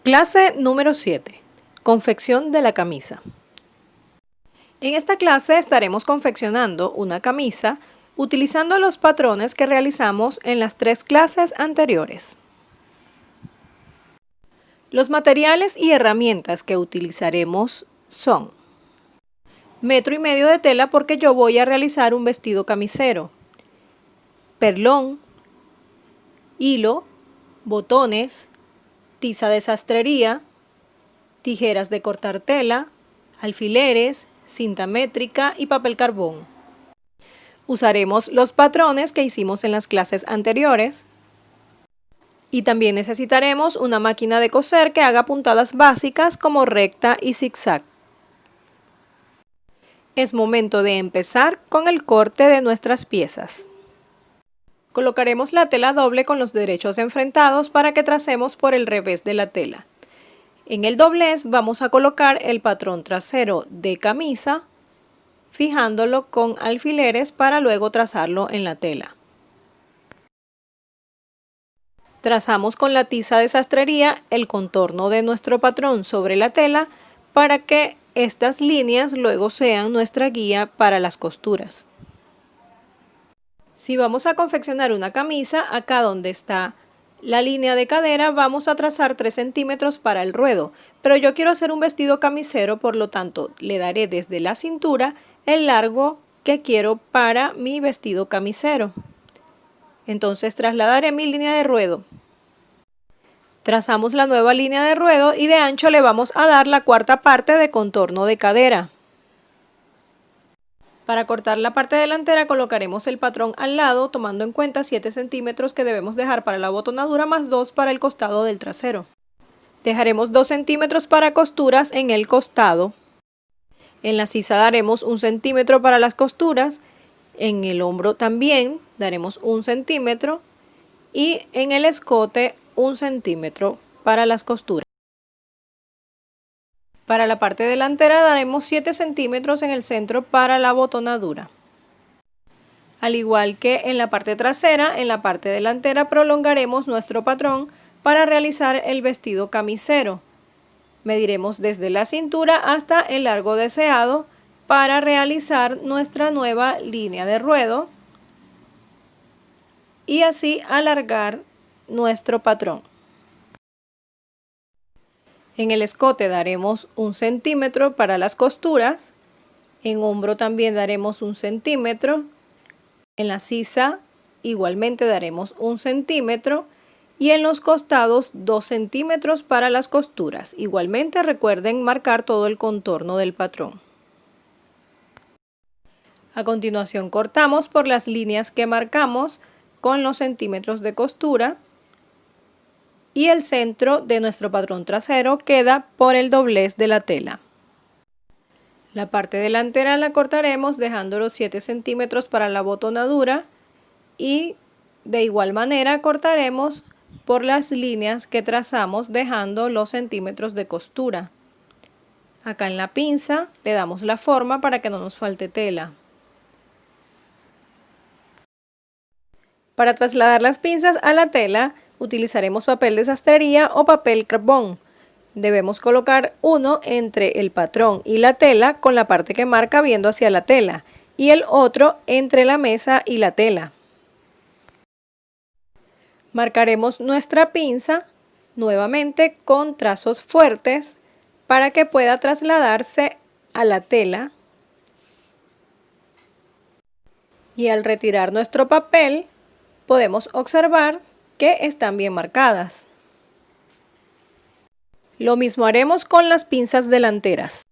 Clase número 7. Confección de la camisa. En esta clase estaremos confeccionando una camisa utilizando los patrones que realizamos en las 3 clases anteriores. Los materiales y herramientas que utilizaremos son 1,5 metros de tela porque yo voy a realizar un vestido camisero, perlón, hilo, botones, tiza de sastrería, tijeras de cortar tela, alfileres, cinta métrica y papel carbón. Usaremos los patrones que hicimos en las clases anteriores y también necesitaremos una máquina de coser que haga puntadas básicas como recta y zigzag. Es momento de empezar con el corte de nuestras piezas. Colocaremos la tela doble con los derechos enfrentados para que tracemos por el revés de la tela. En el doblez vamos a colocar el patrón trasero de camisa, fijándolo con alfileres para luego trazarlo en la tela. Trazamos con la tiza de sastrería el contorno de nuestro patrón sobre la tela para que estas líneas luego sean nuestra guía para las costuras. Si vamos a confeccionar una camisa, acá donde está la línea de cadera vamos a trazar 3 centímetros para el ruedo, pero yo quiero hacer un vestido camisero, por lo tanto le daré desde la cintura el largo que quiero para mi vestido camisero. Entonces trasladaré mi línea de ruedo. Trazamos la nueva línea de ruedo y de ancho le vamos a dar la 1/4 parte de contorno de cadera. Para cortar la parte delantera colocaremos el patrón al lado, tomando en cuenta 7 centímetros que debemos dejar para la botonadura más 2 para el costado del trasero. Dejaremos 2 centímetros para costuras en el costado. En la sisa daremos 1 centímetro para las costuras, en el hombro también daremos 1 centímetro y en el escote 1 centímetro para las costuras. Para la parte delantera daremos 7 centímetros en el centro para la botonadura. Al igual que en la parte trasera, en la parte delantera prolongaremos nuestro patrón para realizar el vestido camisero. Mediremos desde la cintura hasta el largo deseado para realizar nuestra nueva línea de ruedo y así alargar nuestro patrón. En el escote daremos 1 centímetro para las costuras, en hombro también daremos 1 centímetro, en la sisa igualmente daremos 1 centímetro y en los costados 2 centímetros para las costuras. Igualmente recuerden marcar todo el contorno del patrón. A continuación cortamos por las líneas que marcamos con los centímetros de costura. Y el centro de nuestro patrón trasero queda por el doblez de la tela. La parte delantera la cortaremos dejando los 7 centímetros para la botonadura y de igual manera cortaremos por las líneas que trazamos dejando los centímetros de costura. Acá en la pinza le damos la forma para que no nos falte tela. Para trasladar las pinzas a la tela utilizaremos papel de sastrería o papel carbón. Debemos colocar uno entre el patrón y la tela con la parte que marca viendo hacia la tela y el otro entre la mesa y la tela. Marcaremos nuestra pinza nuevamente con trazos fuertes para que pueda trasladarse a la tela y al retirar nuestro papel podemos observar que están bien marcadas. Lo mismo haremos con las pinzas delanteras.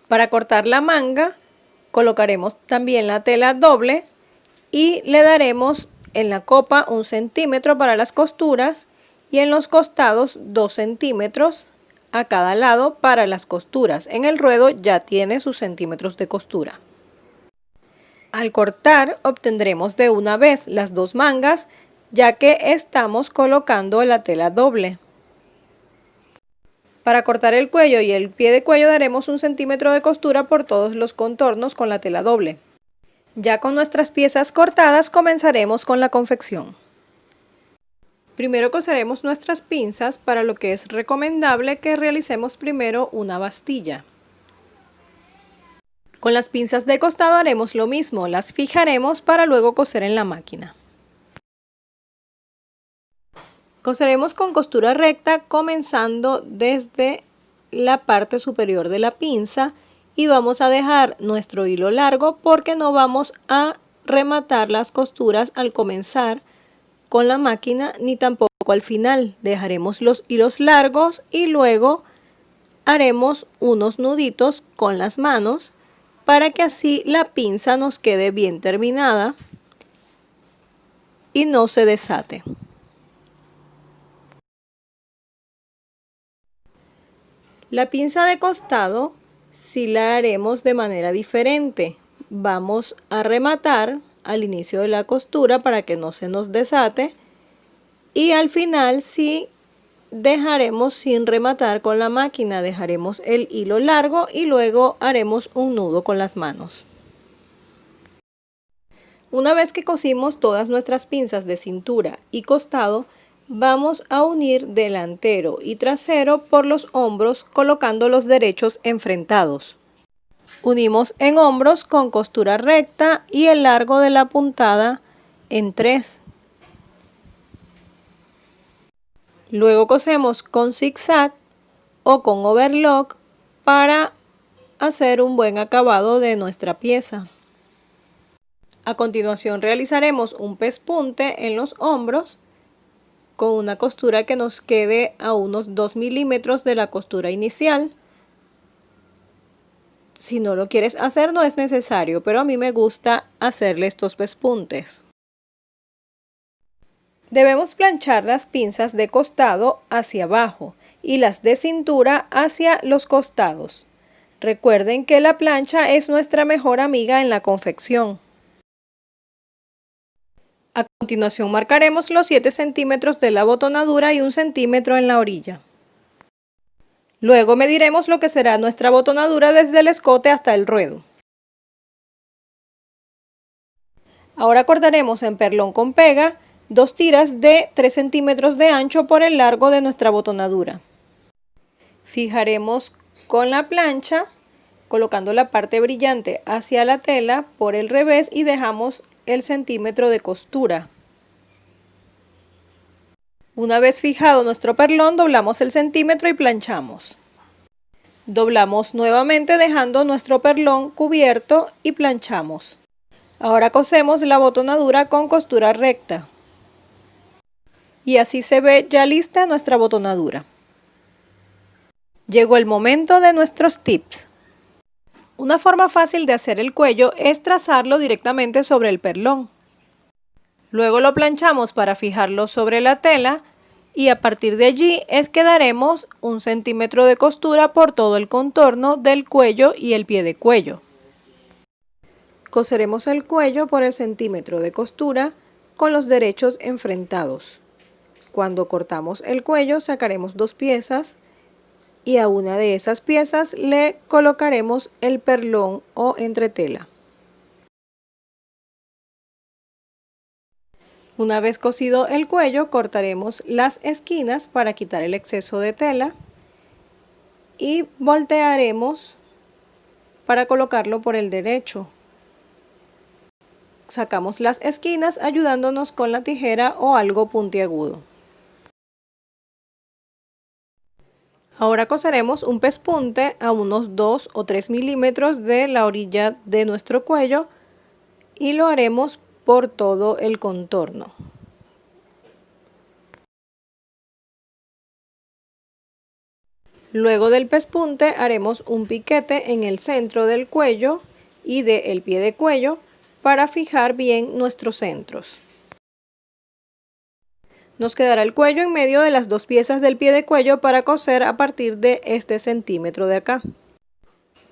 Para cortar la manga, colocaremos también la tela doble y le daremos en la copa 1 centímetro para las costuras y en los costados 2 centímetros a cada lado para las costuras. En el ruedo ya tiene sus centímetros de costura. Al cortar obtendremos de una vez las 2 mangas, ya que estamos colocando la tela doble. Para cortar el cuello y el pie de cuello daremos 1 centímetro de costura por todos los contornos con la tela doble. Ya con nuestras piezas cortadas comenzaremos con la confección. Primero coseremos nuestras pinzas, para lo que es recomendable que realicemos primero una bastilla. Con las pinzas de costado haremos lo mismo, las fijaremos para luego coser en la máquina. Coseremos con costura recta, comenzando desde la parte superior de la pinza, y vamos a dejar nuestro hilo largo porque no vamos a rematar las costuras al comenzar con la máquina ni tampoco al final. Dejaremos los hilos largos y luego haremos unos nuditos con las manos para que así la pinza nos quede bien terminada y no se desate. La pinza de costado sí la haremos de manera diferente. Vamos a rematar al inicio de la costura para que no se nos desate, y al final sí dejaremos sin rematar con la máquina, dejaremos el hilo largo y luego haremos un nudo con las manos. Una vez que cosimos todas nuestras pinzas de cintura y costado, vamos a unir delantero y trasero por los hombros colocando los derechos enfrentados. Unimos en hombros con costura recta y el largo de la puntada en 3. Luego cosemos con zigzag o con overlock para hacer un buen acabado de nuestra pieza. A continuación realizaremos un pespunte en los hombros con una costura que nos quede a unos 2 milímetros de la costura inicial. Si no lo quieres hacer no es necesario, pero a mí me gusta hacerle estos pespuntes. Debemos planchar las pinzas de costado hacia abajo y las de cintura hacia los costados. Recuerden que la plancha es nuestra mejor amiga en la confección. A continuación marcaremos los 7 centímetros de la botonadura y 1 centímetro en la orilla. Luego mediremos lo que será nuestra botonadura desde el escote hasta el ruedo. Ahora cortaremos en perlón con pega 2 tiras de 3 centímetros de ancho por el largo de nuestra botonadura. Fijaremos con la plancha colocando la parte brillante hacia la tela por el revés y dejamos el centímetro de costura. Una vez fijado nuestro perlón, doblamos el centímetro y planchamos. Doblamos nuevamente dejando nuestro perlón cubierto y planchamos. Ahora cosemos la botonadura con costura recta. Y así se ve ya lista nuestra botonadura. Llegó el momento de nuestros tips. Una forma fácil de hacer el cuello es trazarlo directamente sobre el perlón. Luego lo planchamos para fijarlo sobre la tela y a partir de allí es que daremos 1 centímetro de costura por todo el contorno del cuello y el pie de cuello. Coseremos el cuello por el centímetro de costura con los derechos enfrentados. Cuando cortamos el cuello sacaremos 2 piezas y a una de esas piezas le colocaremos el perlón o entretela. Una vez cosido el cuello, cortaremos las esquinas para quitar el exceso de tela y voltearemos para colocarlo por el derecho. Sacamos las esquinas ayudándonos con la tijera o algo puntiagudo. Ahora coseremos un pespunte a unos 2 o 3 milímetros de la orilla de nuestro cuello y lo haremos por todo el contorno. Luego del pespunte haremos un piquete en el centro del cuello y del pie de cuello para fijar bien nuestros centros. Nos quedará el cuello en medio de las 2 piezas del pie de cuello para coser a partir de este centímetro de acá.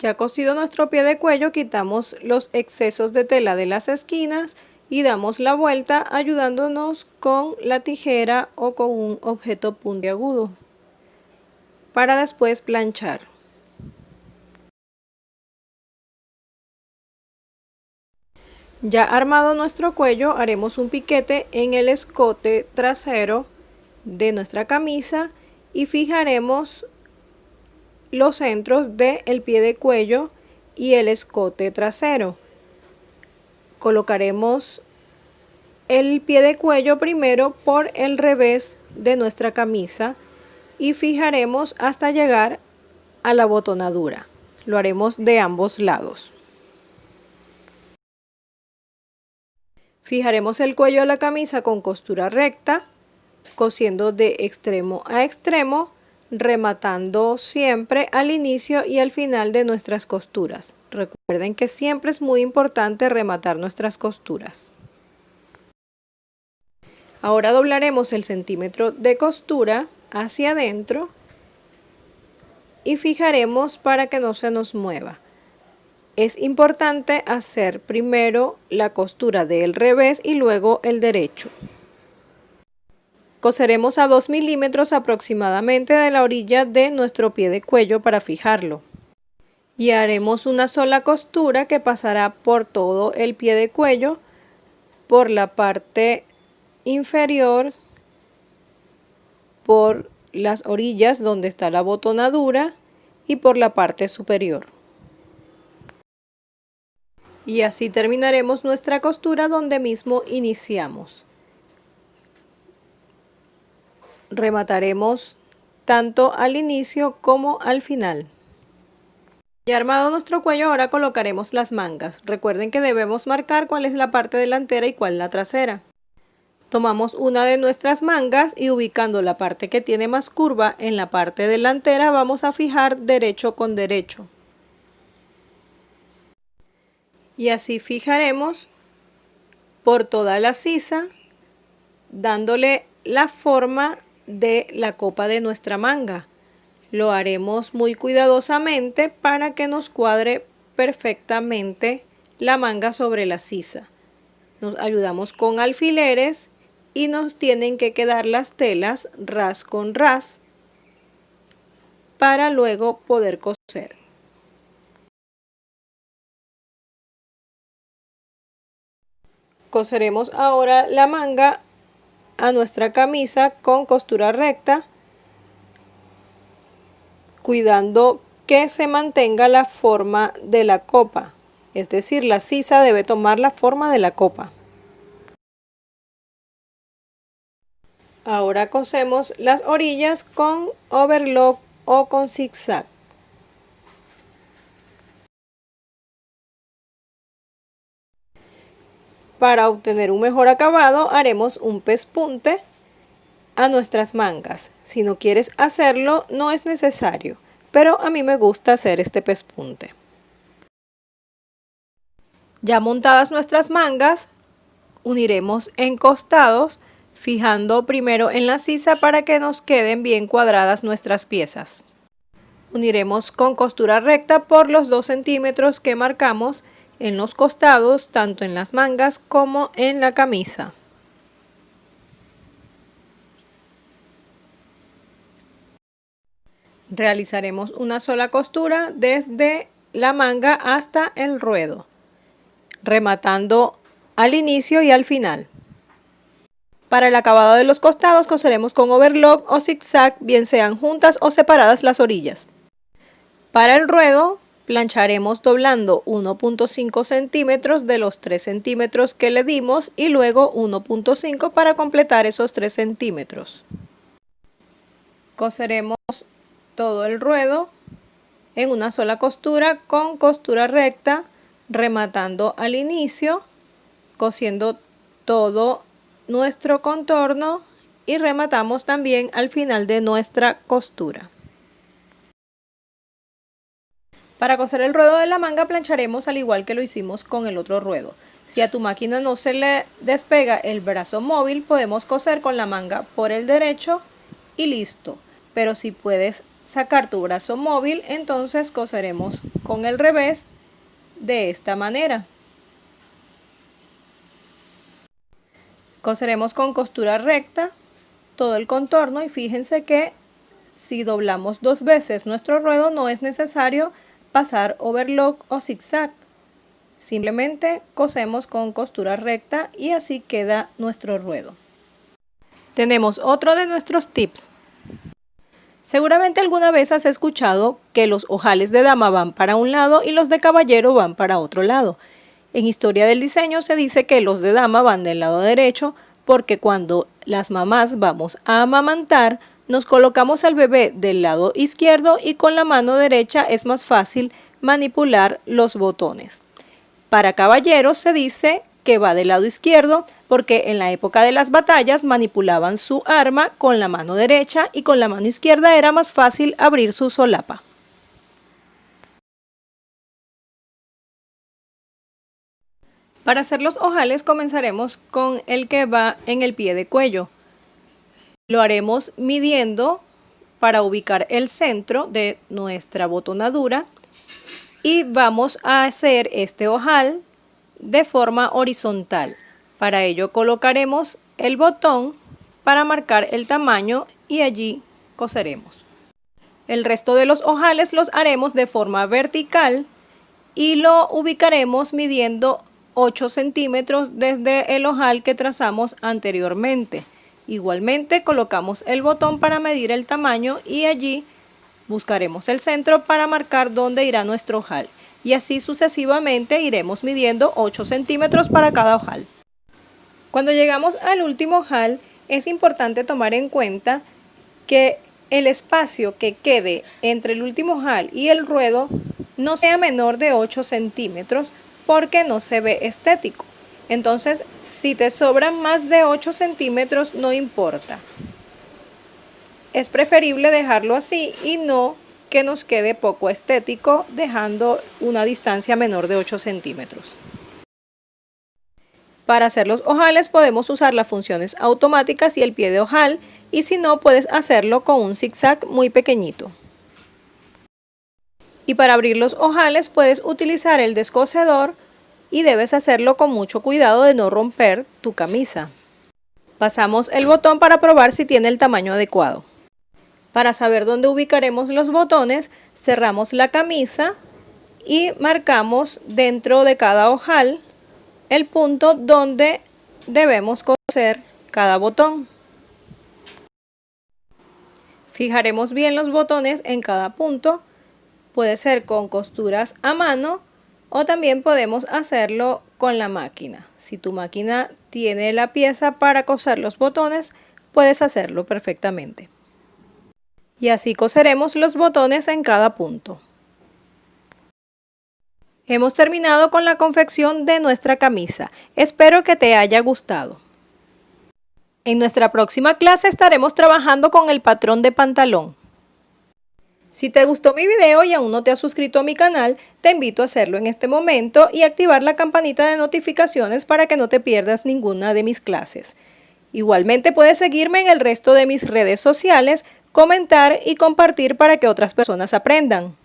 Ya cosido nuestro pie de cuello, quitamos los excesos de tela de las esquinas y damos la vuelta ayudándonos con la tijera o con un objeto puntiagudo para después planchar. Ya armado nuestro cuello, haremos un piquete en el escote trasero de nuestra camisa y fijaremos los centros del pie de cuello y el escote trasero. Colocaremos el pie de cuello primero por el revés de nuestra camisa y fijaremos hasta llegar a la botonadura. Lo haremos de ambos lados. Fijaremos el cuello de la camisa con costura recta, cosiendo de extremo a extremo, rematando siempre al inicio y al final de nuestras costuras. Recuerden que siempre es muy importante rematar nuestras costuras. Ahora doblaremos el centímetro de costura hacia adentro y fijaremos para que no se nos mueva. Es importante hacer primero la costura del revés y luego el derecho. Coseremos a 2 milímetros aproximadamente de la orilla de nuestro pie de cuello para fijarlo. Y haremos una sola costura que pasará por todo el pie de cuello, por la parte inferior, por las orillas donde está la botonadura y por la parte superior. Y así terminaremos nuestra costura donde mismo iniciamos. Remataremos tanto al inicio como al final. Ya armado nuestro cuello, ahora colocaremos las mangas. Recuerden que debemos marcar cuál es la parte delantera y cuál la trasera. Tomamos una de nuestras mangas y ubicando la parte que tiene más curva en la parte delantera vamos a fijar derecho con derecho. Y así fijaremos por toda la sisa, dándole la forma de la copa de nuestra manga. Lo haremos muy cuidadosamente para que nos cuadre perfectamente la manga sobre la sisa. Nos ayudamos con alfileres y nos tienen que quedar las telas ras con ras para luego poder coser. Coseremos ahora la manga a nuestra camisa con costura recta, cuidando que se mantenga la forma de la copa, es decir, la sisa debe tomar la forma de la copa. Ahora cosemos las orillas con overlock o con zigzag. Para obtener un mejor acabado haremos un pespunte a nuestras mangas. Si no quieres hacerlo, no es necesario, pero a mí me gusta hacer este pespunte. Ya montadas nuestras mangas, uniremos en costados, fijando primero en la sisa para que nos queden bien cuadradas nuestras piezas. Uniremos con costura recta por los 2 centímetros que marcamos en los costados, tanto en las mangas como en la camisa. Realizaremos una sola costura desde la manga hasta el ruedo, rematando al inicio y al final. Para el acabado de los costados coseremos con overlock o zigzag, bien sean juntas o separadas las orillas. Para el ruedo plancharemos doblando 1.5 centímetros de los 3 centímetros que le dimos y luego 1.5 para completar esos 3 centímetros. Coseremos todo el ruedo en una sola costura con costura recta, rematando al inicio, cosiendo todo nuestro contorno y rematamos también al final de nuestra costura. Para coser el ruedo de la manga plancharemos al igual que lo hicimos con el otro ruedo. Si a tu máquina no se le despega el brazo móvil, podemos coser con la manga por el derecho y listo. Pero si puedes sacar tu brazo móvil, entonces coseremos con el revés de esta manera. Coseremos con costura recta todo el contorno y fíjense que si doblamos 2 veces nuestro ruedo no es necesario pasar overlock o zigzag. Simplemente cosemos con costura recta y así queda nuestro ruedo. Tenemos otro de nuestros tips. Seguramente alguna vez has escuchado que los ojales de dama van para un lado y los de caballero van para otro lado. En Historia del Diseño se dice que los de dama van del lado derecho porque cuando las mamás vamos a amamantar, nos colocamos al bebé del lado izquierdo y con la mano derecha es más fácil manipular los botones. Para caballeros se dice que va del lado izquierdo porque en la época de las batallas manipulaban su arma con la mano derecha y con la mano izquierda era más fácil abrir su solapa. Para hacer los ojales comenzaremos con el que va en el pie de cuello. Lo haremos midiendo para ubicar el centro de nuestra botonadura y vamos a hacer este ojal de forma horizontal. Para ello colocaremos el botón para marcar el tamaño y allí coseremos. El resto de los ojales los haremos de forma vertical y lo ubicaremos midiendo 8 centímetros desde el ojal que trazamos anteriormente. Igualmente colocamos el botón para medir el tamaño y allí buscaremos el centro para marcar dónde irá nuestro ojal. Y así sucesivamente iremos midiendo 8 centímetros para cada ojal. Cuando llegamos al último ojal es importante tomar en cuenta que el espacio que quede entre el último ojal y el ruedo no sea menor de 8 centímetros porque no se ve estético. Entonces, si te sobran más de 8 centímetros, no importa. Es preferible dejarlo así y no que nos quede poco estético dejando una distancia menor de 8 centímetros. Para hacer los ojales podemos usar las funciones automáticas y el pie de ojal y si no puedes hacerlo con un zigzag muy pequeñito. Y para abrir los ojales puedes utilizar el descosedor y debes hacerlo con mucho cuidado de no romper tu camisa. Pasamos el botón para probar si tiene el tamaño adecuado. Para saber dónde ubicaremos los botones, cerramos la camisa y marcamos dentro de cada ojal el punto donde debemos coser cada botón. Fijaremos bien los botones en cada punto, puede ser con costuras a mano o también podemos hacerlo con la máquina. Si tu máquina tiene la pieza para coser los botones, puedes hacerlo perfectamente. Y así coseremos los botones en cada punto. Hemos terminado con la confección de nuestra camisa. Espero que te haya gustado. En nuestra próxima clase estaremos trabajando con el patrón de pantalón. Si te gustó mi video y aún no te has suscrito a mi canal, te invito a hacerlo en este momento y activar la campanita de notificaciones para que no te pierdas ninguna de mis clases. Igualmente puedes seguirme en el resto de mis redes sociales, comentar y compartir para que otras personas aprendan.